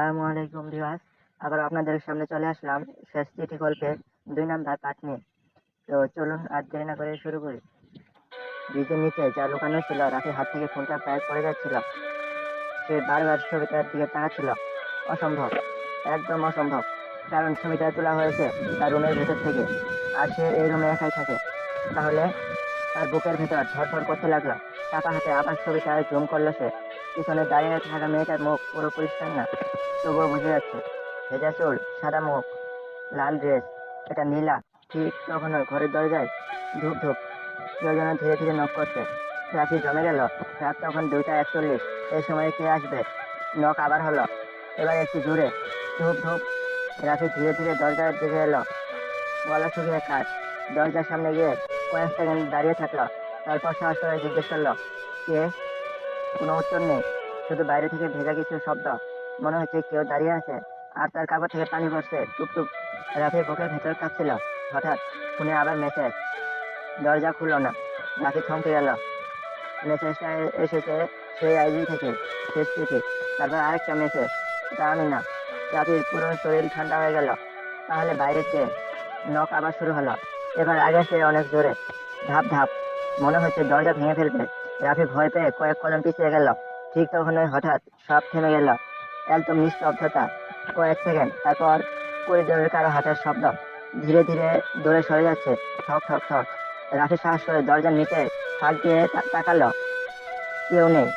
আসসালামু আলাইকুম ভিউয়ার্স। আবার আপনাদের সামনে চলে আসলাম শেষ চিঠি গল্পের 2 নাম্বার পার্ট নিয়ে। তো চলুন আর দেরি না করে শুরু করি। ব্রিজের নিচে যা লুকানো ছিল, রাফির হাত থেকে ফোনটা প্রায় পড়ে যাচ্ছিল। সে বারবার ছবিটার দিকে তাকাচ্ছিল। অসম্ভব, একদম অসম্ভব, কারণ ছবিটা তোলা হয়েছে তার রুমের ভেতর থেকে, আর সে এই রুমে একাই থাকে। তাহলে তার বুকের ভেতর ধড়ফড় করতে লাগলো। চাপা হাতে আবার ছবিটা জুম করলো সে। পিছনে দাঁড়িয়ে থাকা মেয়েটার মুখ পুরো পরিষ্কার না, তবুও বুঝে যাচ্ছে। ভেজা চুল, সাদা মুখ, লাল ড্রেস, এটা নীলা। ঠিক তখন ওর ঘরের দরজায় ধুপ ধুপ কেউ যেন ধীরে ধীরে নক করছে। রাফি জমে গেল। রাত তখন 2টা 41। এই সময় কে আসবে? নক আবার হলো, এবার একটু জোরে। ধুপ ধুপ। রাফি ধীরে ধীরে দরজার দিকে এলো। গলা শুকিয়ে কাঠ। দরজার সামনে গিয়ে কয়েক সেকেন্ড দাঁড়িয়ে থাকলো। তারপর সাহস করে জিজ্ঞেস করলো, কে? কোনো উত্তর নেই, শুধু বাইরে থেকে ভেজা কিছু শব্দ। মনে হচ্ছে কেউ দাঁড়িয়ে আছে আর তার কাপড় থেকে পানি পড়ছে টুকটুক। রাফির বুকের ভেতর কাঁপছিল। হঠাৎ ফোনে আবার মেসেজ। দরজা খুললো না। রাফি থমকে গেল। মেসেজটা এসেছে সেই আইডি থেকে, শেষ চিঠি। তারপর আরেকটা মেসেজ, এটা আমি না। রাফির পুরো শরীর ঠান্ডা হয়ে গেল। তাহলে বাইরে কে? নক আবার শুরু হলো। এবার আগে সে অনেক জোরে। ধাপ ধাপ। মনে হচ্ছে দরজা ভেঙে ফেলবে। রাফি ভয় পেয়ে কয়েক কদম পিছিয়ে গেল। ঠিক তখনই হঠাৎ সব থেমে গেল। একদম নিস্তব্ধতা। কয়েক সেকেন্ড, তারপর করিডোরের কারো হাঁটার শব্দ। ধীরে ধীরে দূরে সরে যাচ্ছে। ঠক ঠক ঠক। রাফি সাহস করে দরজার নিচে ফাঁক দিয়ে তাকালো। কেউ নেই,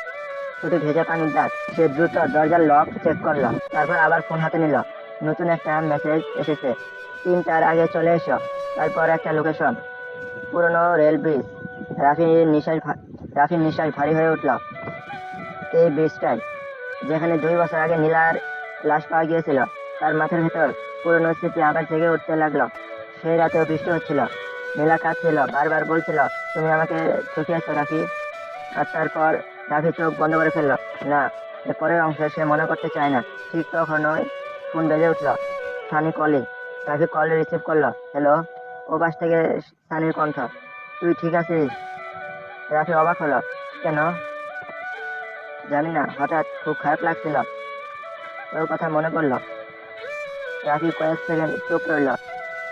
শুধু ভেজা পানির দাগ। সে দ্রুত দরজার লক চেক করলো। তারপর আবার ফোন হাতে নিল। নতুন একটা মেসেজ এসেছে, 3টার আগে চলে এসো। তারপর একটা লোকেশন, পুরনো রেল ব্রিজ। রাফির নিঃশ্বাস ভারী হয়ে উঠল। এই ব্রিজটাই যেখানে 2 বছর আগে নীলার লাশ পাওয়া গিয়েছিল। তার মাথার ভেতর পুরনো স্মৃতি আবার জেগে উঠতে লাগলো। সেই রাতেও বৃষ্টি হচ্ছিল। নীলা কাঁদছিল, বারবার বলছিল, তুমি আমাকে ঠকিয়েছো রাফি। আর তারপর রাফি চোখ বন্ধ করে ফেললো। না, এর পরের অংশ সে মনে করতে চায় না। ঠিক তখনই ফোন বেজে উঠলো। Sunny calling. Rafi call receive করলো। হ্যালো। ও পাশ থেকে সানির কণ্ঠ। তুই ঠিক আছিস? রাফি অবাক হলো। কেন? জানি না, হঠাৎ খুব খারাপ লাগছিল। ওর কথা মনে পড়লো। রাফি কয়েক সেকেন্ড চুপ রইল।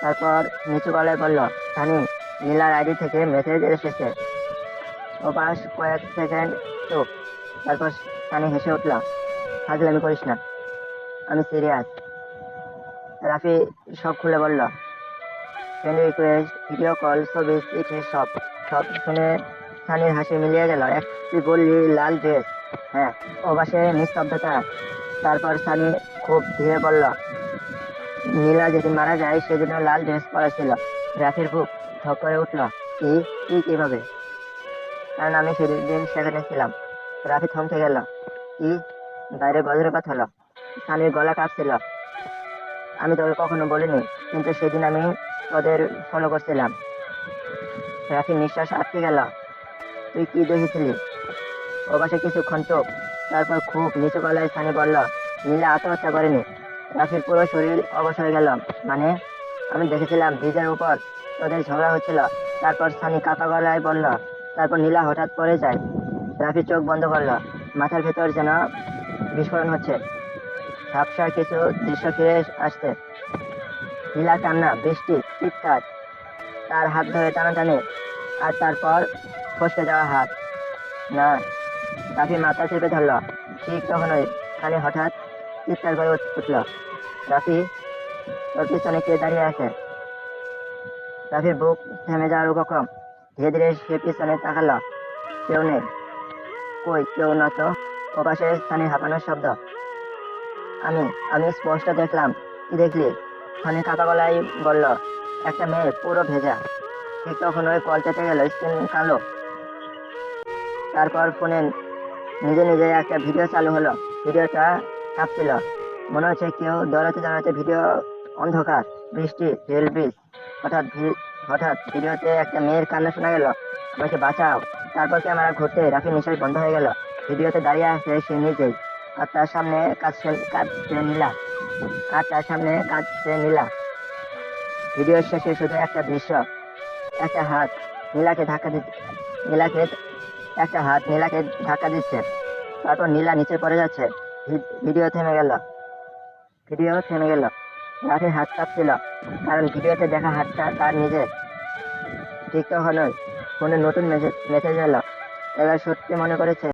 তারপর নিচু গলায় বলল, সানি, নীলার আইডি থেকে মেসেজ এসেছে। ওপাশ কয়েক সেকেন্ড চুপ। তারপর সানি হেসে উঠল। ফাজলামি করিস না, আমি সিরিয়াস। রাফি সব খুলে বলল। ফ্রেন্ড রিকোয়েস্ট, ভিডিও কল, ছবি, চিঠি, সব। সব শুনে সানির হাসি মিলিয়ে গেল। তুই বললি লাল ড্রেস? হ্যাঁ। ওপাশে নিস্তব্ধতা। তারপর সানি খুব ধীরে বলল, নীলা যেদিন মারা যায় সেদিনও লাল ড্রেস পরা ছিল। রাফির বুক ধক করে উঠল। কি? তুই কিভাবে? কারণ আমি সেদিন সেখানে ছিলাম। রাফি থমকে গেল। কি? বাইরে বজ্রপাত হলো। সানির গলা কাঁপছিল। আমি তোকে কখনো বলিনি, কিন্তু সেদিন আমি তোদের ফলো করছিলাম। রাফির নিঃশ্বাস আটকে গেল। তুই কি দেখেছিলি? ও পাশে কিছুক্ষণ চুপ। তারপর খুব নিচু গলায় সানি বলল, নীলা আত্মহত্যা করেনি। রাফির পুরো শরীর অবশ হয়ে গেল। মানে? আমি দেখেছিলাম ব্রিজের উপর তোদের ঝগড়া হচ্ছিল। তারপর সানি কাঁপা গলায় বলল, তারপর নীলা হঠাৎ পড়ে যায়। রাফি চোখ বন্ধ করলো। মাথার ভেতর যেন বিস্ফোরণ হচ্ছে। ঝাপসা কিছু দৃশ্য ফিরে আসছে। নীলা কান্না, বৃষ্টি, চিৎকার, তার হাত ধরে টানাটানি, আর তারপর ফসকে যাওয়া হাত। না। রাফি মাথা চেপে ধরল। ঠিক তখনই সানি হঠাৎ চিৎকার করে উঠল, রাফি, তোর পিছনে কে দাঁড়িয়ে আছে? রাফির বুক থেমে যাওয়ার উপক্রম। ধীরে ধীরে সে পিছনে তাকালো। কেউ নেই। কই, কেউ না তো। ওপাশে সানির হাঁপানোর শব্দ। আমি আমি স্পষ্ট দেখলাম। কি দেখলি? সানি কাঁপা গলায় বলল, একটা মেয়ে, পুরো ভেজা। ঠিক তখন ওই কল চেপে গেল। স্ক্রিন কালো। তারপর ফোনে নিজে নিজে একটা ভিডিও চালু হলো। ভিডিওটা কাঁপছিল। মনে হচ্ছে কেউ দৌড়াতে দৌড়াতে ভিডিও। অন্ধকার, বৃষ্টি, রেল ব্রিজ। হঠাৎ ভিডিওতে একটা মেয়ের কান্না শোনা গেল, আমাকে বাঁচাও। তারপর ক্যামেরা ঘুরতে রাফি নিঃশ্বাস বন্ধ হয়ে গেল। ভিডিওতে দাঁড়িয়ে আছে সে নিজেই। আর তার সামনে কাঁদছে নীলা। আর তার সামনে কাঁদছে নীলা। ভিডিওর শেষে শুধু একটা দৃশ্য। একটা হাত নীলাকে ধাক্কা দিচ্ছে। নীলাকে একটা হাত নীলাকে ধাক্কা দিচ্ছে। তারপর নীলা নিচে পড়ে যাচ্ছে। ভিডিও থেমে গেল। ভিডিও থেমে গেল। রাফির হাত কাঁপছিল, কারণ ভিডিওতে দেখা হাতটা তার নিজের। ঠিক তখনই ফোনে নতুন মেসেজ এলো। এবার সত্যি মনে করেছে